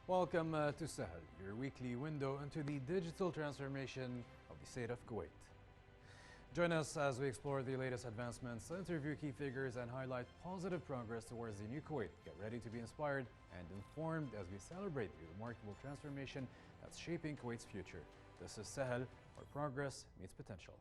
Welcome to SAHEL, your weekly window into the digital transformation of the state of Kuwait. Join us as we explore the latest advancements, interview key figures, and highlight positive progress towards the new Kuwait. Get ready to be inspired and informed as we celebrate the remarkable transformation that's shaping Kuwait's future. This is SAHEL, where progress meets potential.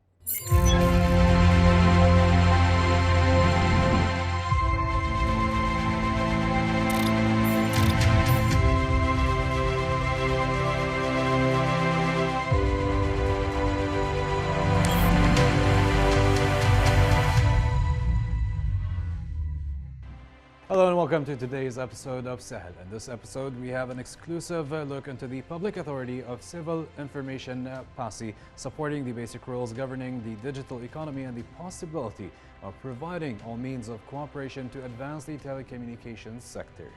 Hello and welcome to today's episode of SAHEL. In this episode, we have an exclusive look into the Public Authority of Civil Information PASI, supporting the basic rules governing the digital economy and the possibility of providing all means of cooperation to advance the telecommunications sector.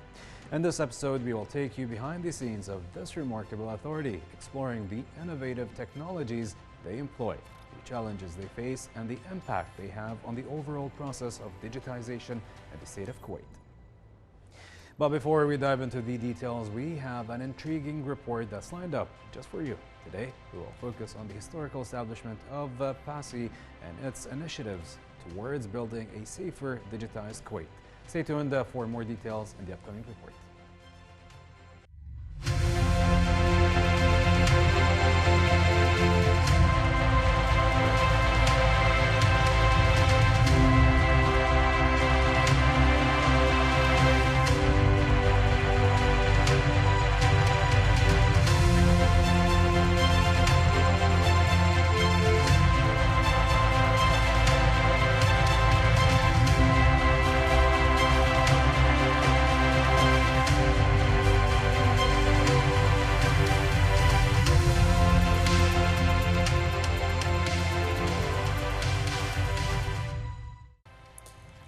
In this episode, we will take you behind the scenes of this remarkable authority, exploring the innovative technologies they employ, the challenges they face, and the impact they have on the overall process of digitization in the state of Kuwait. But before we dive into the details, we have an intriguing report that's lined up just for you. Today, we will focus on the historical establishment of PASI and its initiatives towards building a safer, digitized Kuwait. Stay tuned for more details in the upcoming report.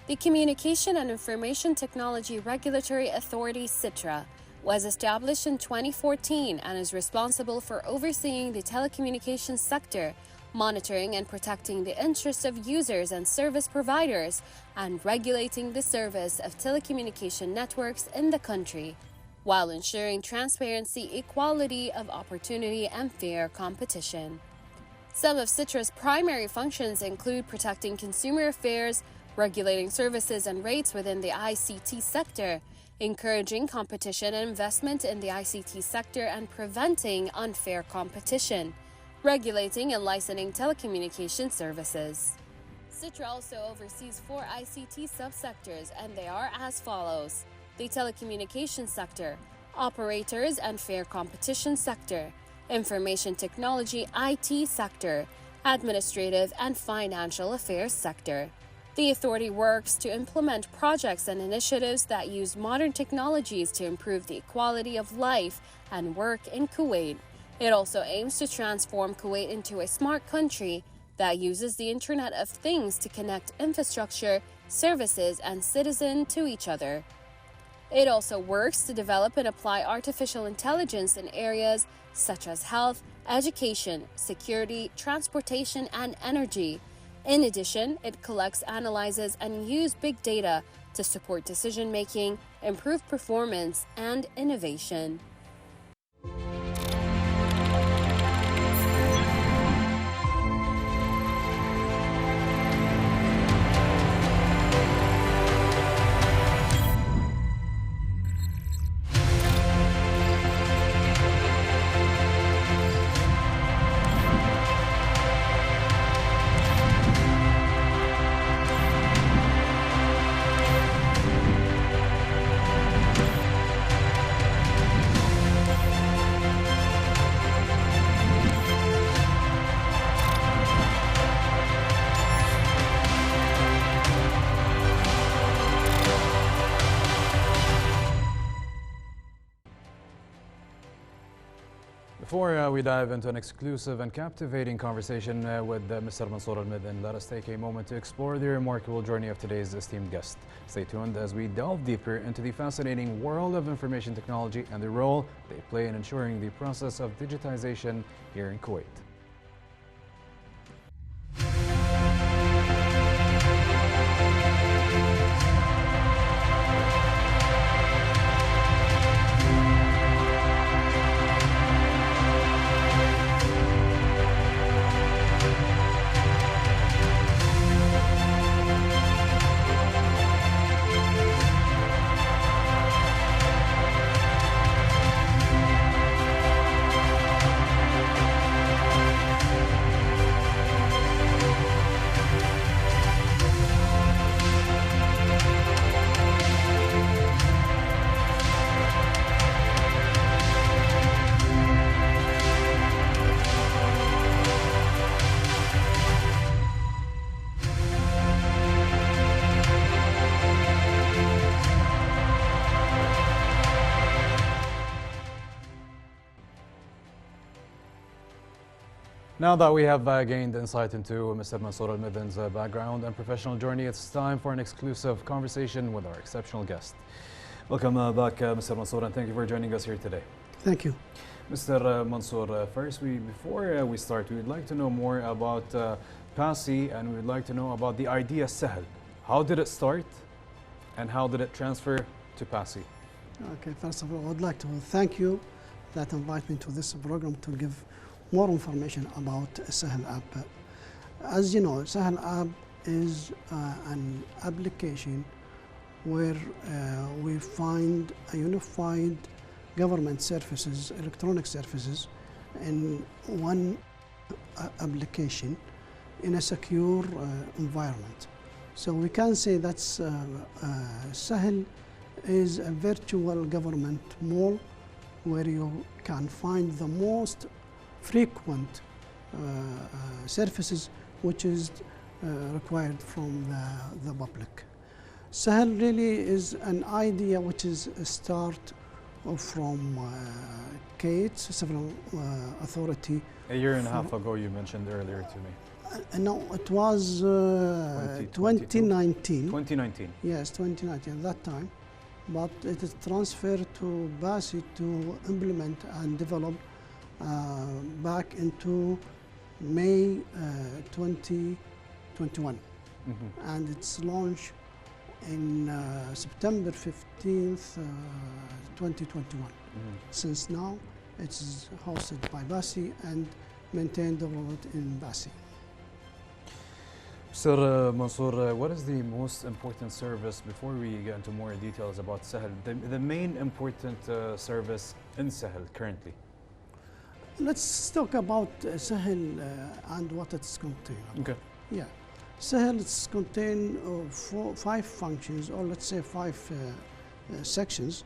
The Communication and Information Technology Regulatory Authority (CITRA) was established in 2014 and is responsible for overseeing the telecommunications sector, monitoring and protecting the interests of users and service providers, and regulating the service of telecommunication networks in the country, while ensuring transparency, equality of opportunity, and fair competition. Some of CITRA's primary functions include protecting consumer affairs, regulating services and rates within the ICT sector, encouraging competition and investment in the ICT sector, and preventing unfair competition, regulating and licensing telecommunication services. CITRA also oversees 4 ICT subsectors, and they are as follows: the telecommunications sector, operators and fair competition sector, information technology IT sector, administrative and financial affairs sector. The authority works to implement projects and initiatives that use modern technologies to improve the quality of life and work in Kuwait. It also aims to transform Kuwait into a smart country that uses the Internet of Things to connect infrastructure, services, and citizens to each other. It also works to develop and apply artificial intelligence in areas such as health, education, security, transportation, and energy. In addition, it collects, analyzes, and uses big data to support decision-making, improve performance, and innovation. Before we dive into an exclusive and captivating conversation with Mr. Mansour Al-Methen, let us take a moment to explore the remarkable journey of today's esteemed guest. Stay tuned as we delve deeper into the fascinating world of information technology and the role they play in ensuring the process of digitization here in Kuwait. Now that we have gained insight into Mr. Mansour Al-Methen's background and professional journey, it's time for an exclusive conversation with our exceptional guest. Welcome back, Mr. Mansour, and thank you for joining us here today. Thank you. Mr. Mansour, first, before we start, we'd like to know more about PASI, and we'd like to know about the idea SAHEL. How did it start, and how did it transfer to PASI? Okay, first of all, I would like to thank you that invite me to this program to give more information about SAHEL app. As you know, SAHEL app is an application where we find a unified government services, electronic services, in one application in a secure environment. So we can say that SAHEL is a virtual government mall where you can find the most frequent services which is required from the public. SAHEL really is an idea which is a start from CATES, Civil Authority. A year and a half ago, you mentioned earlier to me. No, it was 2019. 2019. Yes, 2019 at that time. But it is transferred to PASI to implement and develop back into May 2021. And it's launched in September 15th, 2021. Since now, it's hosted by PASI and maintained developed in PASI. Sir Mansour, what is the most important service, before we get into more details about SAHEL, the main important service in SAHEL currently? Let's talk about SAHEL and what it's contained. Okay. Yeah. SAHEL is contained five functions, or let's say five sections.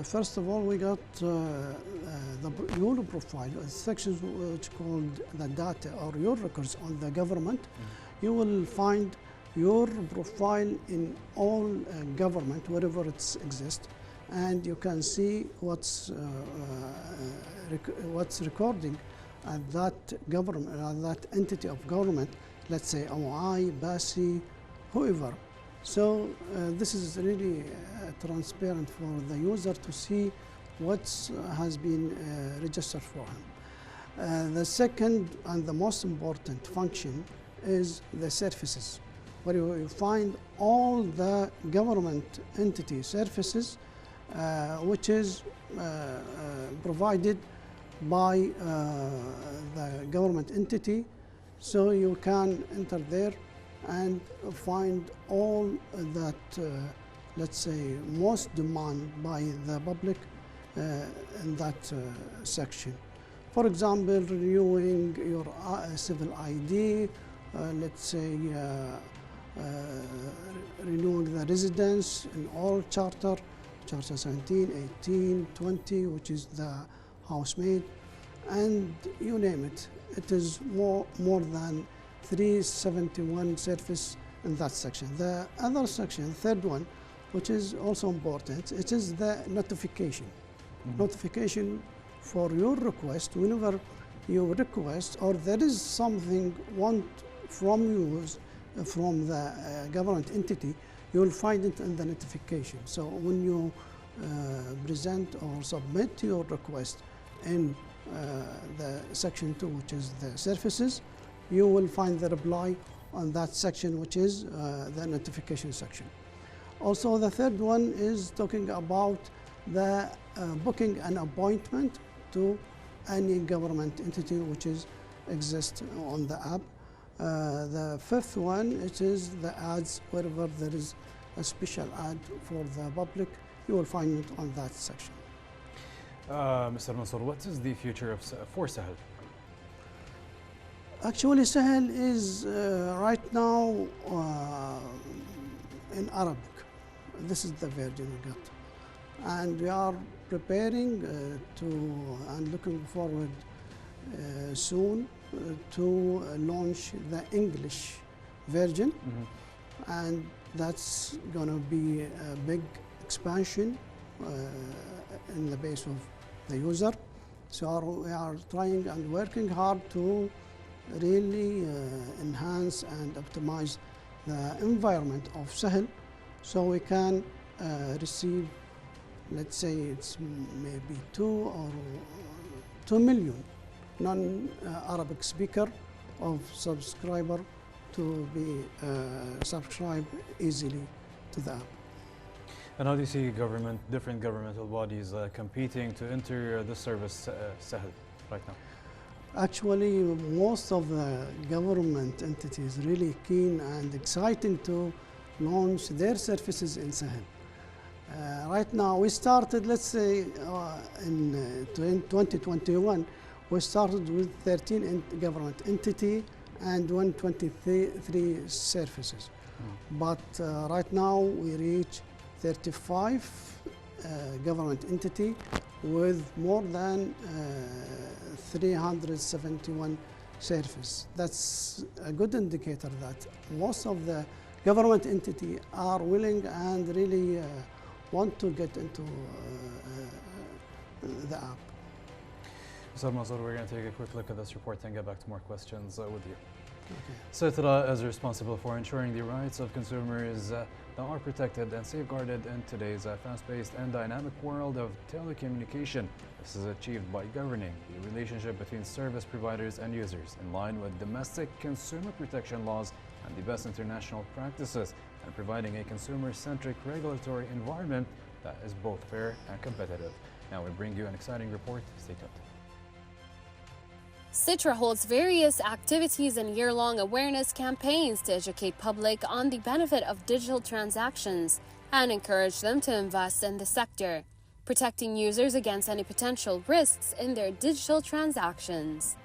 First of all, we got your profile, sections which called the data or your records on the government. You will find your profile in all government, wherever it exists, and you can see what's recording at that government, that entity of government. Let's say OI, PASI, whoever. So this is really transparent for the user to see what has been registered for him. The second and the most important function is the services, where you find all the government entity services which is provided by the government entity. So you can enter there and find all that, let's say, most demand by the public in that section. For example, renewing your civil ID, let's say renewing the residence in all Charter 17, 18, 20, which is the housemaid, and you name it. It is more than 371 service in that section. The other section, third one, which is also important, it is the notification. Notification for your request. Whenever you request or there is something want from you, from the government entity, you will find it in the notification. So when you present or submit your request in the section 2, which is the services, you will find the reply on that section, which is the notification section. Also, the third one is talking about the booking an appointment to any government entity which is exists on the app. The fifth one, it is the ads. Wherever there is a special ad for the public, you will find it on that section. Mr. Mansour, what is the future for SAHEL? Actually, SAHEL is right now in Arabic. This is the version we got. And we are preparing and looking forward soon to launch the English version. And that's going to be a big expansion in the base of the user. So we are trying and working hard to really enhance and optimize the environment of SAHEL, so we can receive, let's say it's maybe 2 million non-Arabic speaker of subscriber to be subscribe easily to the app. And how do you see different governmental bodies competing to enter the service, SAHEL, right now? Actually, most of the government entities really keen and exciting to launch their services in SAHEL. Right now, we started, let's say, in 2021, we started with 13 government entity and 123 services. But right now, we reach 35 government entity with more than 371 services. That's a good indicator that most of the government entity are willing and really want to get into the app. So Mansour, we're going to take a quick look at this report and get back to more questions with you. Okay. SITRA is responsible for ensuring the rights of consumers that are protected and safeguarded in today's fast-paced and dynamic world of telecommunication. This is achieved by governing the relationship between service providers and users in line with domestic consumer protection laws and the best international practices, and providing a consumer-centric regulatory environment that is both fair and competitive. Now we bring you an exciting report. Stay tuned. SITRA holds various activities and year-long awareness campaigns to educate public on the benefit of digital transactions and encourage them to invest in the sector, protecting users against any potential risks in their digital transactions.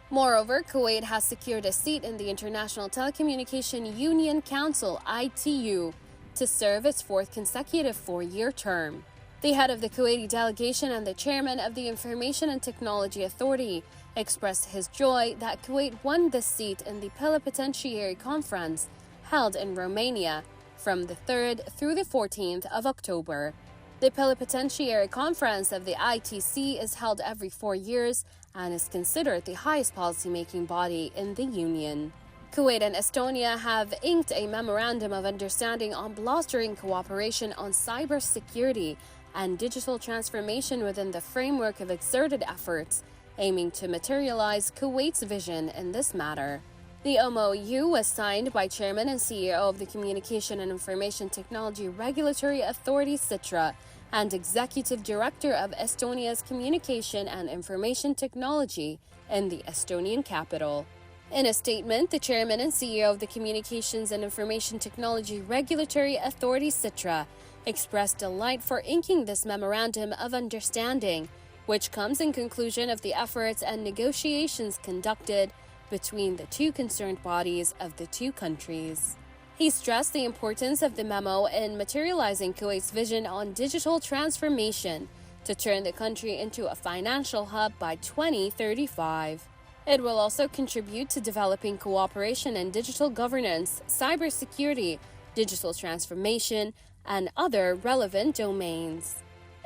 Moreover, Kuwait has secured a seat in the International Telecommunication Union Council (ITU) to serve its fourth consecutive four-year term. The head of the Kuwaiti delegation and the chairman of the Information and Technology Authority expressed his joy that Kuwait won this seat in the Plenipotentiary Conference held in Romania from the 3rd through the 14th of October. The Plenipotentiary Conference of the ITC is held every 4 years and is considered the highest policy-making body in the Union. Kuwait and Estonia have inked a memorandum of understanding on bolstering cooperation on cybersecurity and digital transformation within the framework of exerted efforts aiming to materialize Kuwait's vision in this matter. The MOU was signed by Chairman and CEO of the Communication and Information Technology Regulatory Authority (SITRA) and Executive Director of Estonia's Communication and Information Technology in the Estonian capital. In a statement, the Chairman and CEO of the Communications and Information Technology Regulatory Authority (SITRA) expressed delight for inking this memorandum of understanding, which comes in conclusion of the efforts and negotiations conducted between the two concerned bodies of the two countries. He stressed the importance of the memo in materializing Kuwait's vision on digital transformation to turn the country into a financial hub by 2035. It will also contribute to developing cooperation in digital governance, cybersecurity, digital transformation, and other relevant domains.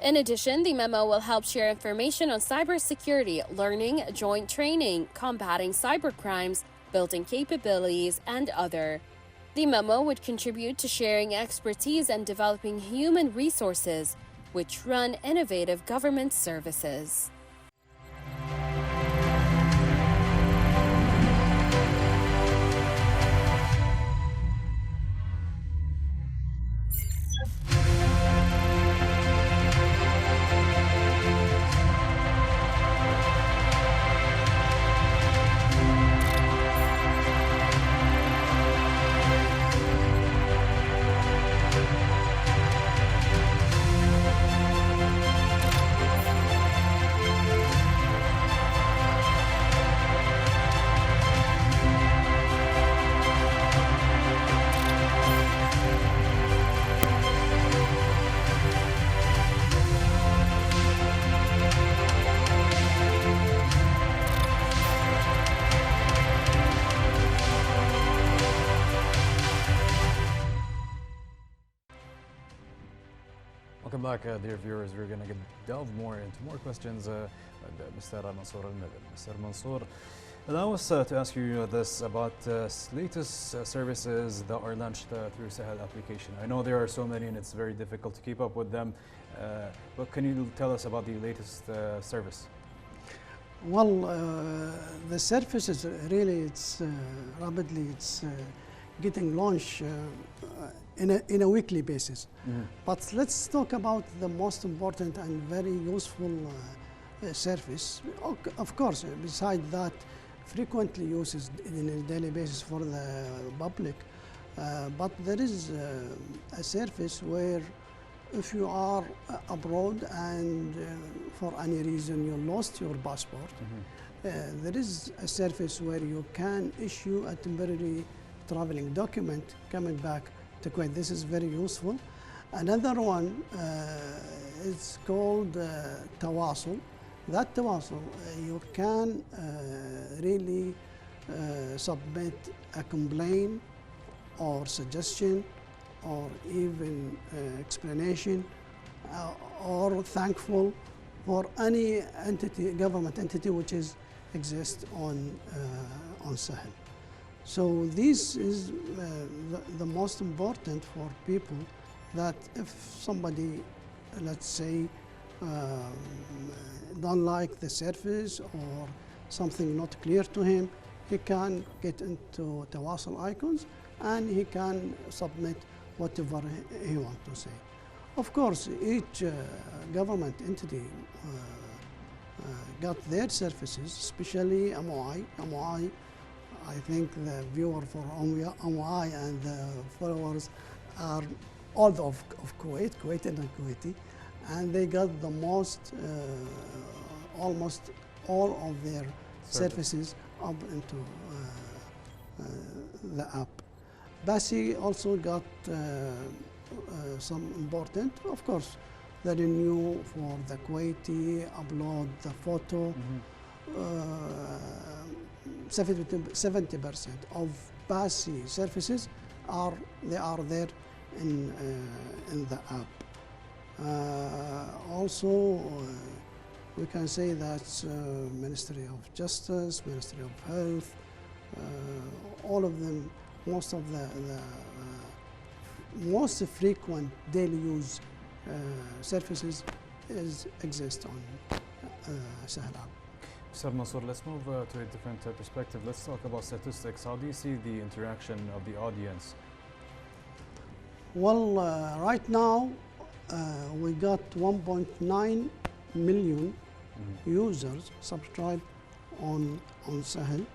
In addition, the memo will help share information on cybersecurity, learning, joint training, combating cybercrimes, building capabilities, and other. The memo would contribute to sharing expertise and developing human resources, which run innovative government services. Welcome back, dear viewers. We're going to delve more into more questions with Mr. Mansour Al-Methen. Mr. Mansour, Allow us to ask you this about latest services that are launched through SAHEL application. I know there are so many and it's very difficult to keep up with them, but can you tell us about the latest service? Well, the service is really, it's rapidly, it's getting launched in a weekly basis. But let's talk about the most important and very useful service. Of course, besides that, frequently used in a daily basis for the public. But there is a service where if you are abroad and for any reason you lost your passport, there is a service where you can issue a temporary traveling document coming back to Kuwait. This is very useful. Another one is called Tawasul. That Tawasul, you can really submit a complaint or suggestion or even explanation or thankful for any entity, government entity which exists on SAHEL. So this is the most important for people, that if somebody, let's say, don't like the service or something not clear to him, he can get into Tawasul icons and he can submit whatever he wants to say. Of course, each government entity got their services, especially MOI. MOI, I think the viewer for MOI and the followers are all of Kuwait, Kuwaiti and Kuwaiti, and they got the most, almost all of their services up into the app. BASI also got some important, of course, the renew for the Kuwaiti, upload the photo. 70% of BASI services are there in the app. Also, we can say that Ministry of Justice, Ministry of Health, all of them, most of the most frequent daily use services exist on SAHEL app. Mr. Mansour, let's move to a different perspective. Let's talk about statistics. How do you see the interaction of the audience? Well, right now we got 1.9 million users subscribed on SAHEL,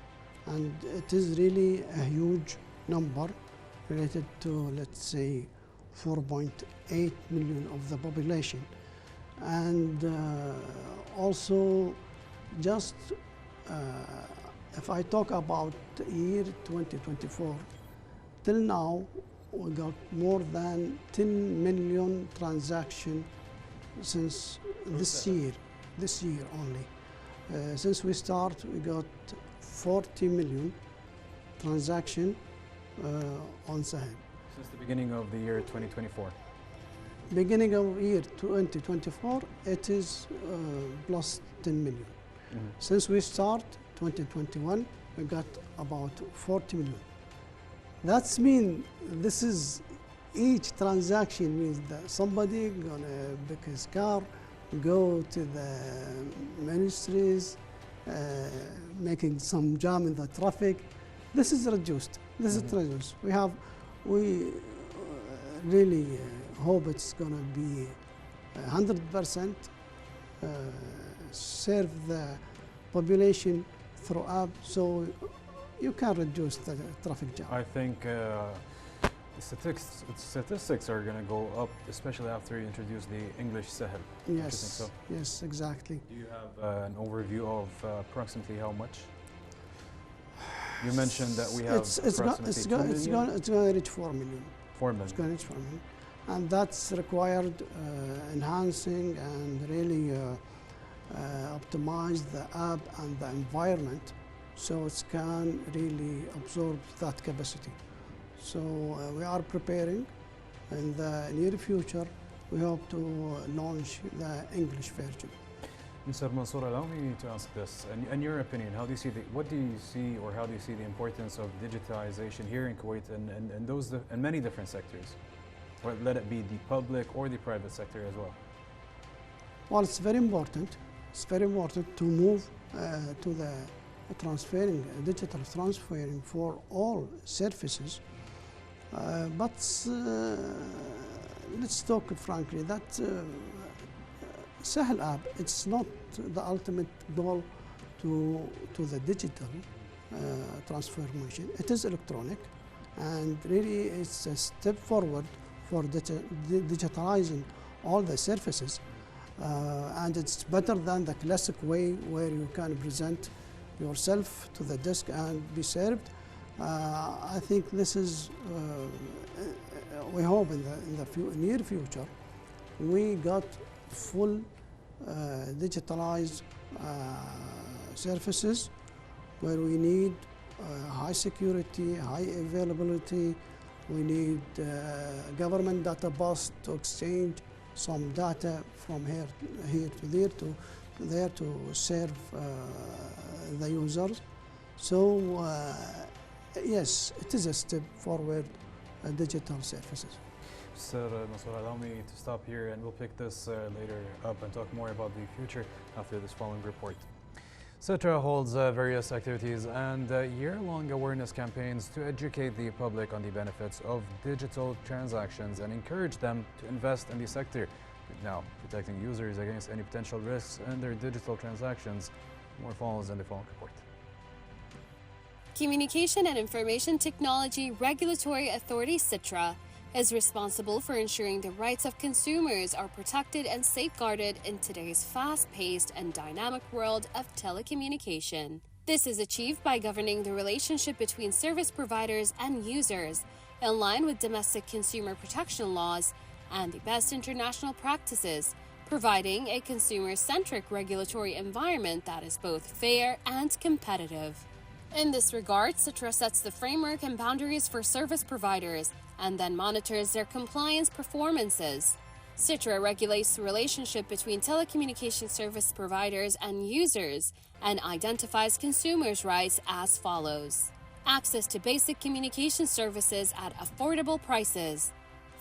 and it is really a huge number related to, let's say, 4.8 million of the population. And also, just if I talk about the year 2024, till now we got more than 10 million transactions since this year only. Since we start, we got 40 million transactions on SAHEL. Since the beginning of the year 2024? Beginning of year 2024, it is plus 10 million. Since we start 2021, we got about 40 million. That's mean this is each transaction means that somebody gonna pick his car, go to the ministries, making some jam in the traffic. This is reduced. This is reduced. We really hope it's gonna be 100% serve the population through app, so you can reduce the traffic jam. I think statistics are going to go up, especially after you introduce the English SAHEL. Yes, so? Yes, exactly. Do you have an overview of approximately how much? You mentioned that we have it's going to reach 4 million. 4 million. It's going to reach 4 million. And that's required enhancing and really optimize the app and the environment so it can really absorb that capacity. So we are preparing. In the near future, we hope to launch the English version. Mr. Mansour, allow me to ask this. In your opinion, how do you see what do you see, or how do you see the importance of digitalization here in Kuwait and many different sectors? Or let it be the public or the private sector as well? Well, it's very important. It's very important to move to the digital transferring for all services. But let's talk frankly that SAHEL app, it's not the ultimate goal to the digital transformation. It is electronic, and really it's a step forward for digitalizing all the services. And it's better than the classic way where you can present yourself to the desk and be served. I think this is, we hope in the near future, we got full digitalized services where we need high security, high availability. We need government data bus to exchange some data from here to there to serve the users. So yes, it is a step forward, digital services. Sir Mansour, allow me to stop here, and we'll pick this later up and talk more about the future after this following report. Citra holds various activities and year-long awareness campaigns to educate the public on the benefits of digital transactions and encourage them to invest in the sector. Now, protecting users against any potential risks in their digital transactions. More follows in the following report. Communication and Information Technology Regulatory Authority Citra is responsible for ensuring the rights of consumers are protected and safeguarded in today's fast-paced and dynamic world of telecommunication. This is achieved by governing the relationship between service providers and users in line with domestic consumer protection laws and the best international practices, providing a consumer-centric regulatory environment that is both fair and competitive. In this regard, Citra sets the framework and boundaries for service providers and then monitors their compliance performances. Citra regulates the relationship between telecommunication service providers and users and identifies consumers' rights as follows: access to basic communication services at affordable prices,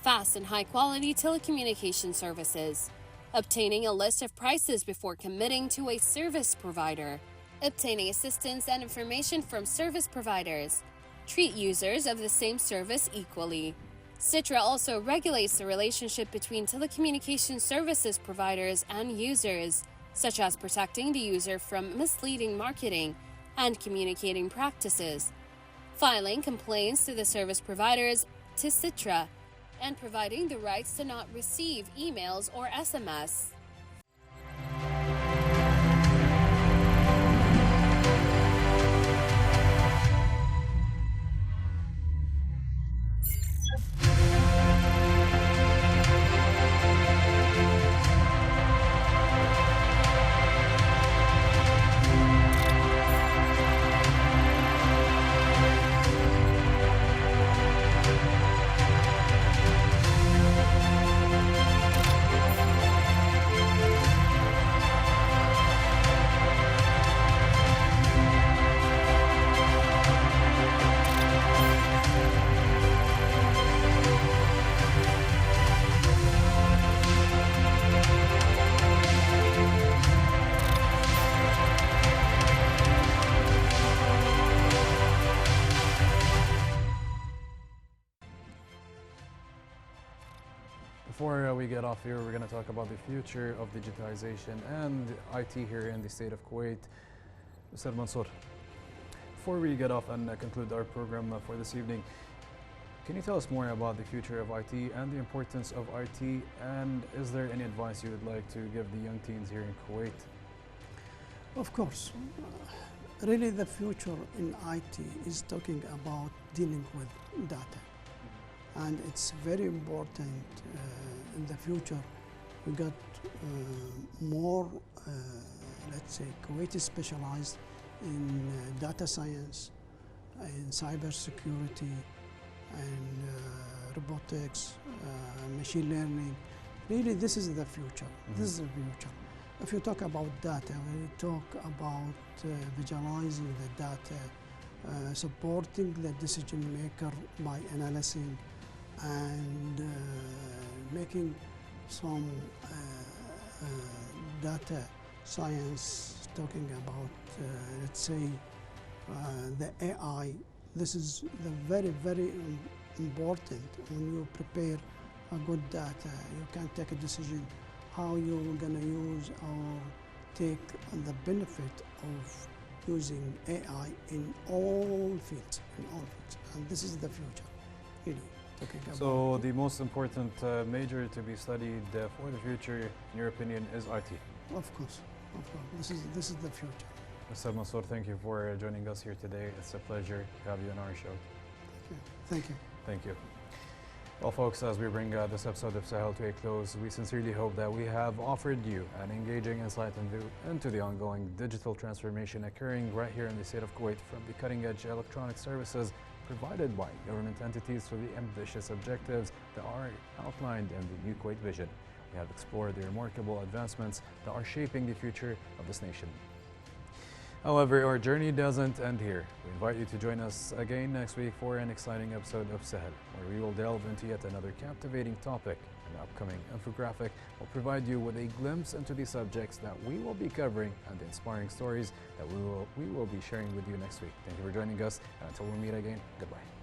fast and high-quality telecommunication services, obtaining a list of prices before committing to a service provider, obtaining assistance and information from service providers, treat users of the same service equally. Citra also regulates the relationship between telecommunication services providers and users, such as protecting the user from misleading marketing and communicating practices, filing complaints to the service providers to Citra, and providing the rights to not receive emails or SMS. Before we get off here, we're going to talk about the future of digitization and IT here in the state of Kuwait. Mr. Mansour, before we get off and conclude our program for this evening, can you tell us more about the future of IT and the importance of IT, and is there any advice you would like to give the young teens here in Kuwait? Of course. Really, the future in IT is talking about dealing with data. And it's very important in the future. We got more, let's say, Kuwaitis specialized in data science, in cyber security, and robotics, machine learning. Really, this is the future. This is the future. If you talk about data, we talk about visualizing the data, supporting the decision maker by analyzing and making some data science, talking about, let's say, the AI. This is the very important. When you prepare a good data, you can take a decision how you're going to use or take the benefit of using AI in all fields, and this is the future, really. So the most important major to be studied for the future, in your opinion, is RT? Of course. This is the future. Mr. Mansour, thank you for joining us here today. It's a pleasure to have you on our show. Thank you. Thank you. Well, folks, as we bring this episode of SAHEL to a close, we sincerely hope that we have offered you an engaging insight into the ongoing digital transformation occurring right here in the state of Kuwait, from the cutting-edge electronic services provided by government entities to the ambitious objectives that are outlined in the new Kuwait vision. We have explored the remarkable advancements that are shaping the future of this nation. However, our journey doesn't end here. We invite you to join us again next week for an exciting episode of SAHEL, where we will delve into yet another captivating topic. An upcoming infographic will provide you with a glimpse into the subjects that we will be covering and the inspiring stories that we will be sharing with you next week. Thank you for joining us, and until we meet again, goodbye.